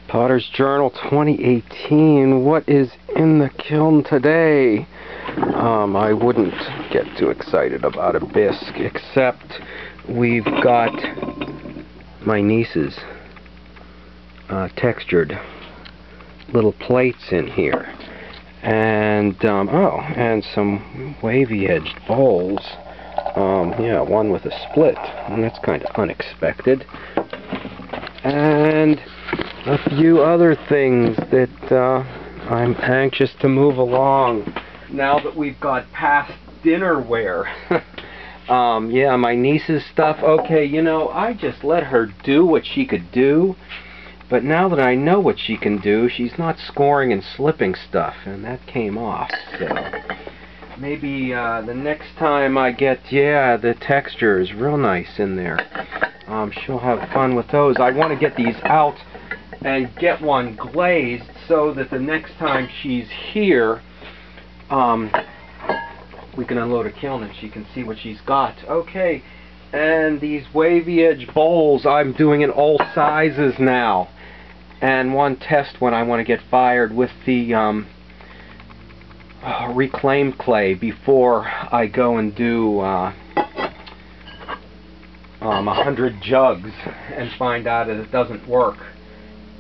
Potter's Journal 2018. What is in the kiln today? I wouldn't get too excited about a bisque, except we've got my niece's textured little plates in here, and and some wavy edged bowls. Yeah, one with a split, and that's kind of unexpected. And a few other things that I'm anxious to move along now that we've got past dinnerware. Yeah, my niece's stuff. Okay, you know, I just let her do what she could do, but now that I know what she can do, she's not scoring and slipping stuff, and that came off. So maybe the next time I get, the texture is real nice in there. She'll have fun with those. I want to get these out and get one glazed so that the next time she's here, we can unload a kiln and she can see what she's got. Okay, and these wavy edge bowls, I'm doing in all sizes now. And one test when I want to get fired with the reclaimed clay before I go and do 100 jugs and find out that it doesn't work.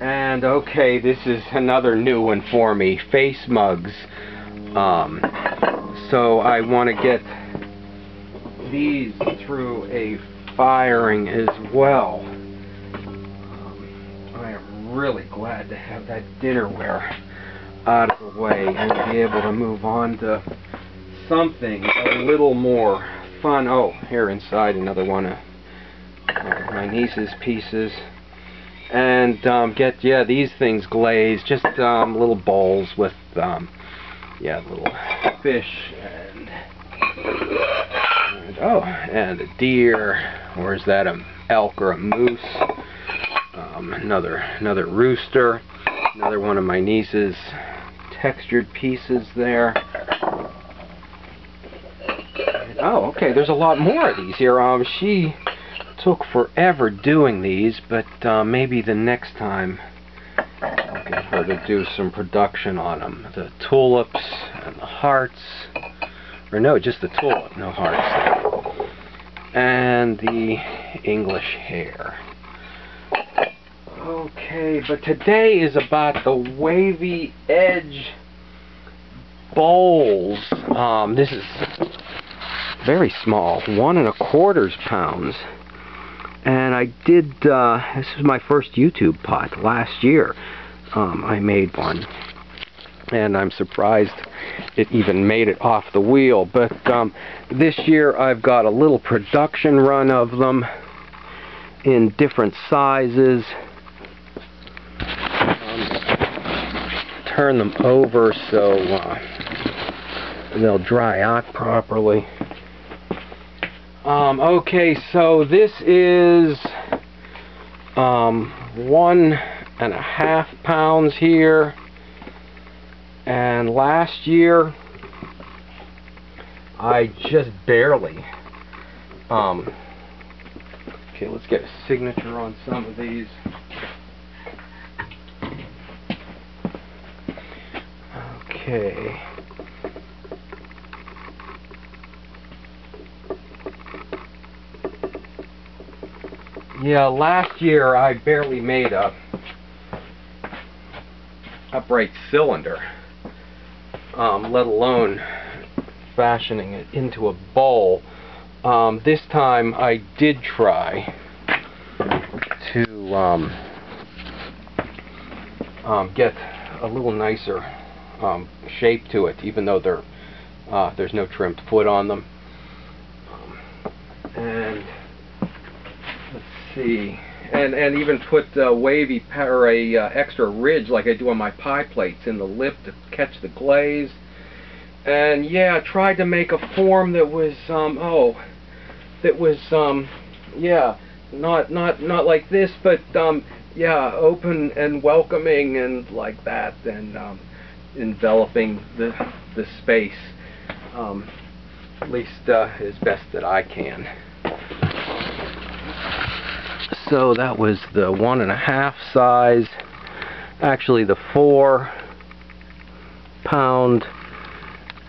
And okay, this is another new one for me, face mugs. So I want to get these through a firing as well. I am really glad to have that dinnerware out of the way and be able to move on to something a little more fun. Oh, here inside another one of my niece's pieces. And get these things glazed, just little bowls with little fish and and a deer, or is that an elk or a moose? Another rooster, another one of my niece's textured pieces there. Oh, okay, there's a lot more of these here. She took forever doing these, but maybe the next time I'll get her to do some production on them. The tulips and the hearts, or no, just the tulip, no hearts, and the English hare. Okay, but today is about the wavy edge bowls. This is very small, 1 1/4 pounds. And I did, this is my first YouTube pot. Last year I made one, and I'm surprised it even made it off the wheel. But this year I've got a little production run of them in different sizes. Turn them over so they'll dry out properly. Okay, so this is 1 1/2 pounds here, and last year I just barely okay, let's get a signature on some of these. Okay. Yeah, last year I barely made a upright cylinder, let alone fashioning it into a bowl. This time I did try to get a little nicer shape to it, even though there's no trimmed foot on them. And see, and even put wavy or a extra ridge like I do on my pie plates in the lip to catch the glaze. And yeah, I tried to make a form that was not like this, but open and welcoming and like that, and enveloping the space, at least as best that I can. So that was the 1 1/2 size, Actually, the 4-pound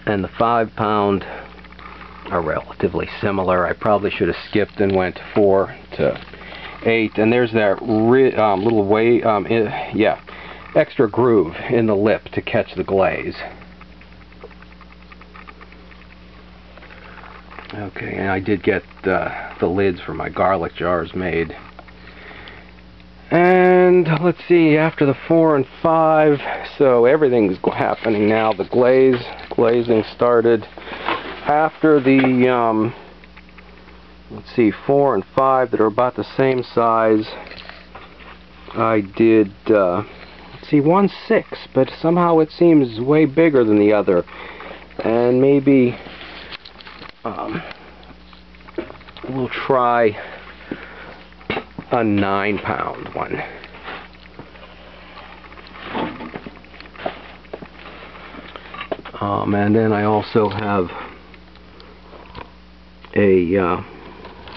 and the 5-pound are relatively similar. I probably should have skipped and went 4 to 8. And there's that little extra groove in the lip to catch the glaze. Okay, and I did get the lids for my garlic jars made. And let's see, after the 4 and 5, so everything's happening now. The glazing started after the let's see, 4 and 5 that are about the same size. I did let's see, 1/6, but somehow it seems way bigger than the other, and maybe we'll try a 9-pound one. And then I also have a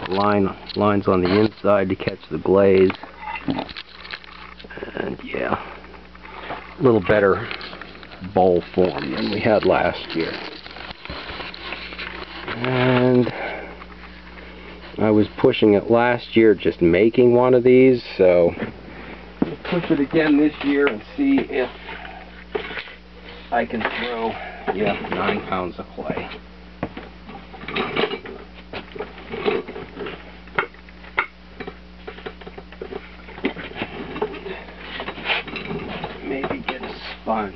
lines on the inside to catch the glaze. And yeah, a little better bowl form than we had last year. And I was pushing it last year, just making one of these, so I'll push it again this year and see if I can throw, 9 pounds of clay. Maybe get a sponge.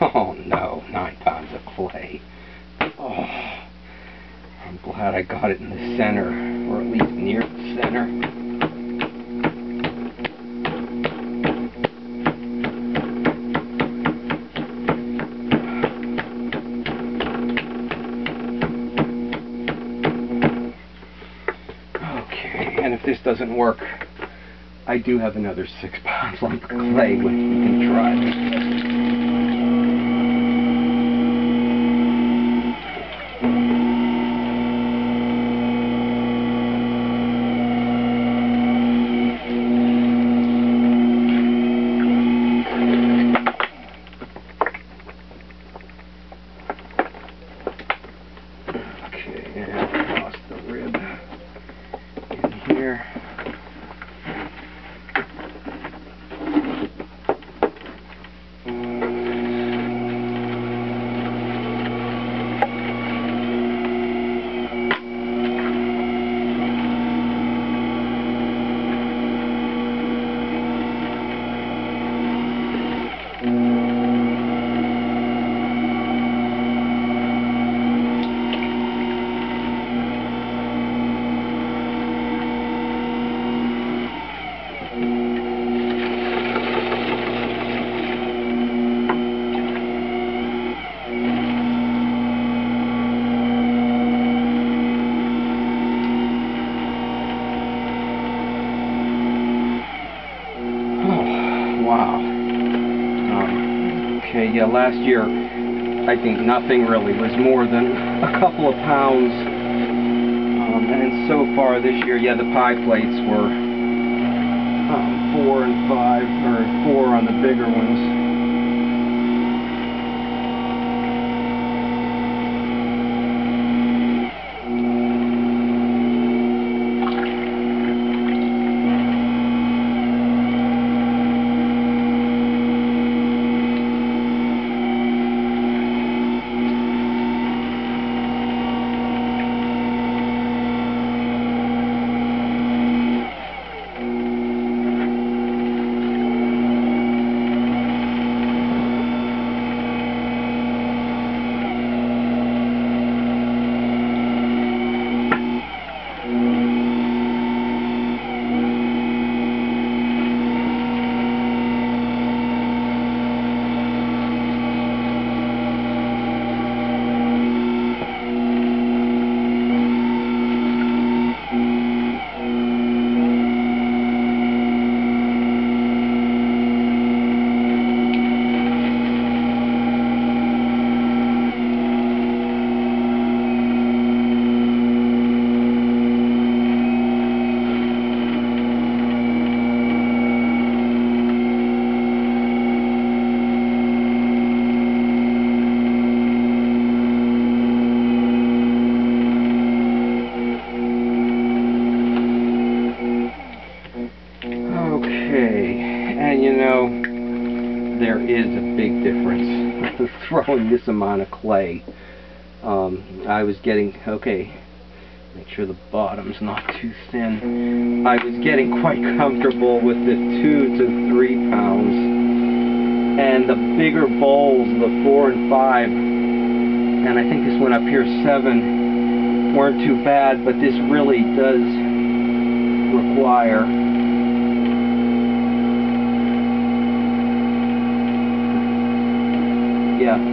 Oh no, 9 pounds of clay. Oh, I'm glad I got it in the center, or at least near the center. Okay, and if this doesn't work, I do have another 6 pounds lump of clay which we can try. Okay, yeah, last year I think nothing really was more than a couple of pounds, and so far this year, yeah, the pie plates were 4 and 5, or 4 on the bigger ones. know, there is a big difference throwing this amount of clay. I was getting, okay, make sure the bottom's not too thin. I was getting quite comfortable with the 2 to 3 pounds. And the bigger bowls, the 4 and 5, and I think this one up here, 7, weren't too bad, but this really does require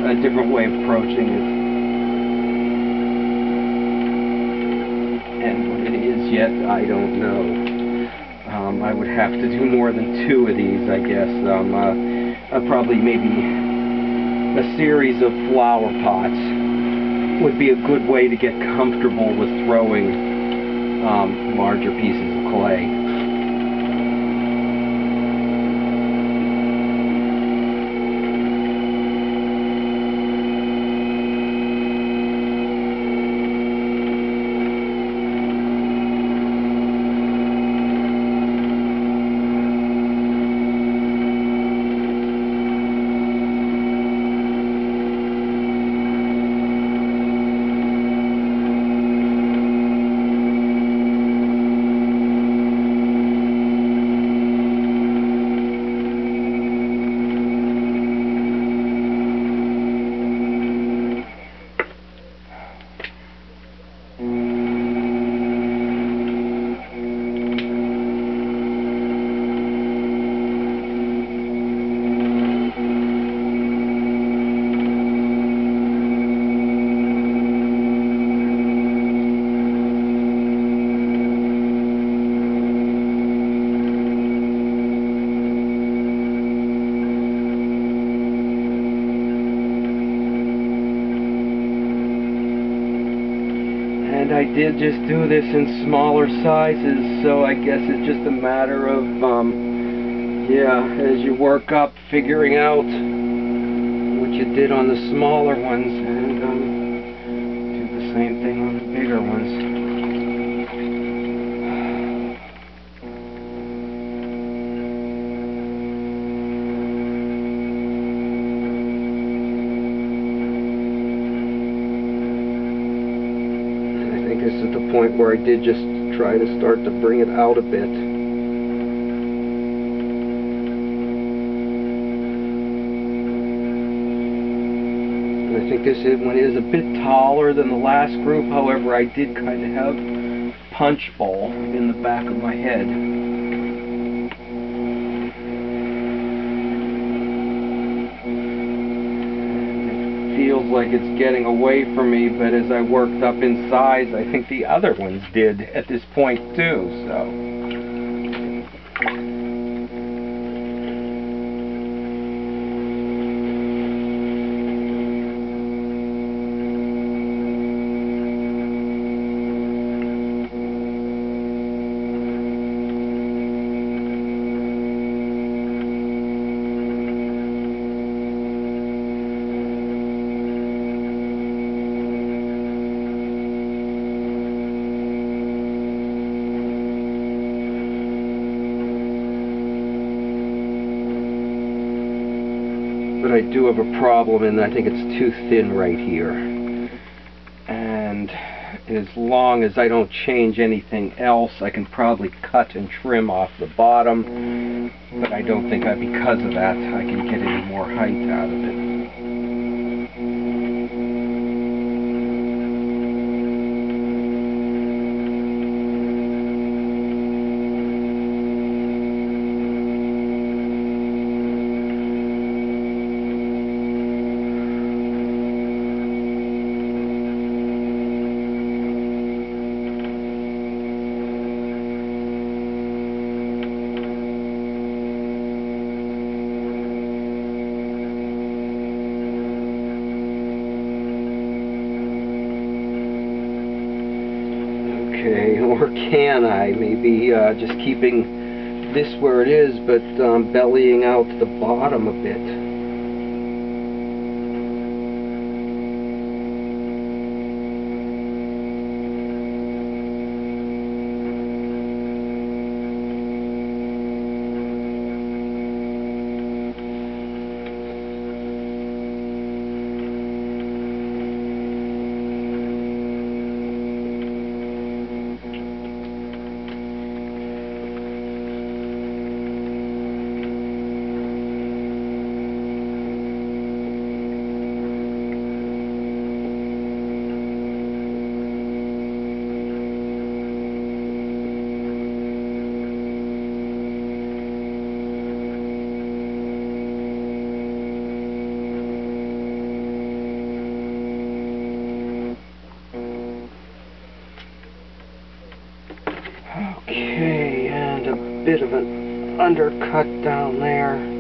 a different way of approaching it. And what it is yet, I don't know. I would have to do more than 2 of these, I guess. Probably maybe a series of flower pots would be a good way to get comfortable with throwing larger pieces of clay. And I did just do this in smaller sizes, so I guess it's just a matter of, as you work up, figuring out what you did on the smaller ones, and do the same thing on the bigger ones. This is the point where I did just try to start to bring it out a bit. And I think this one is a bit taller than the last group, however I did kind of have punch bowl in the back of my head. Feels like it's getting away from me, but as I worked up in size, I think the other ones did at this point too, so. But I do have a problem, and I think it's too thin right here. And as long as I don't change anything else, I can probably cut and trim off the bottom, but I don't think because of that I can get any more height out of it. Okay, or can I? Maybe just keeping this where it is, but bellying out the bottom a bit. undercut down there.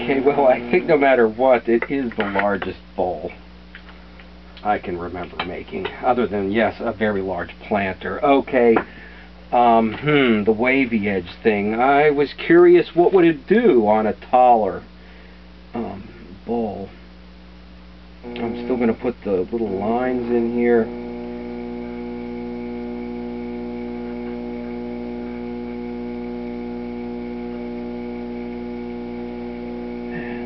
Okay, well, I think no matter what, it is the largest bowl I can remember making, other than, yes, a very large planter. Okay, the wavy edge thing. I was curious what would it do on a taller bowl. I'm still going to put the little lines in here.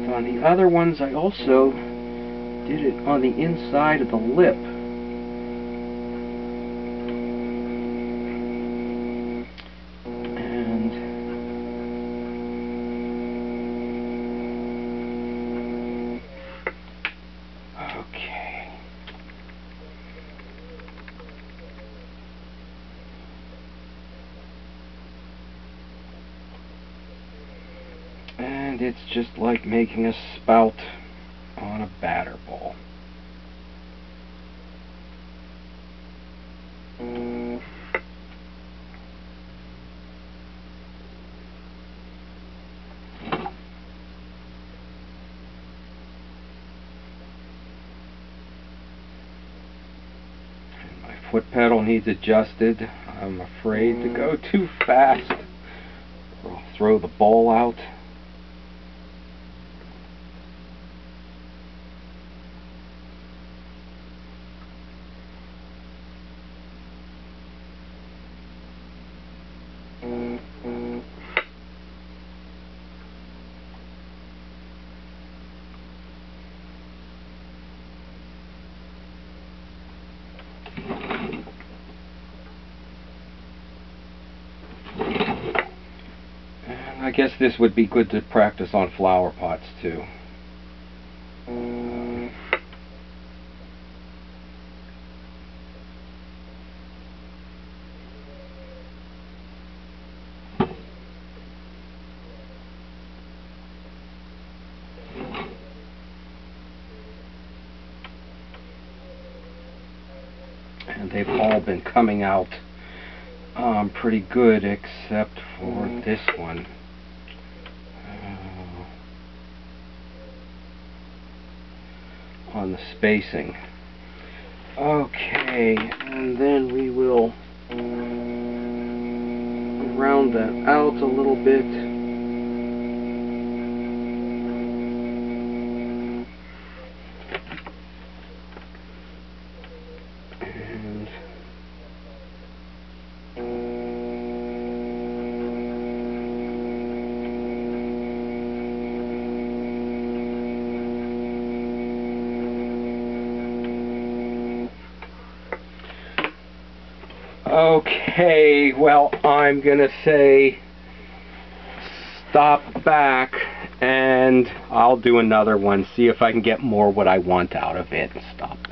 On the other ones, I also did it on the inside of the lip. And okay. And it's just like making a spout on a batter ball. And my foot pedal needs adjusted. I'm afraid to go too fast or I'll throw the ball out. I guess this would be good to practice on flower pots too. And they've all been coming out pretty good except for this one. On the spacing. Okay, and then we will round that out a little bit. And okay, well, I'm gonna say stop back and I'll do another one, see if I can get more what I want out of it. Stop back.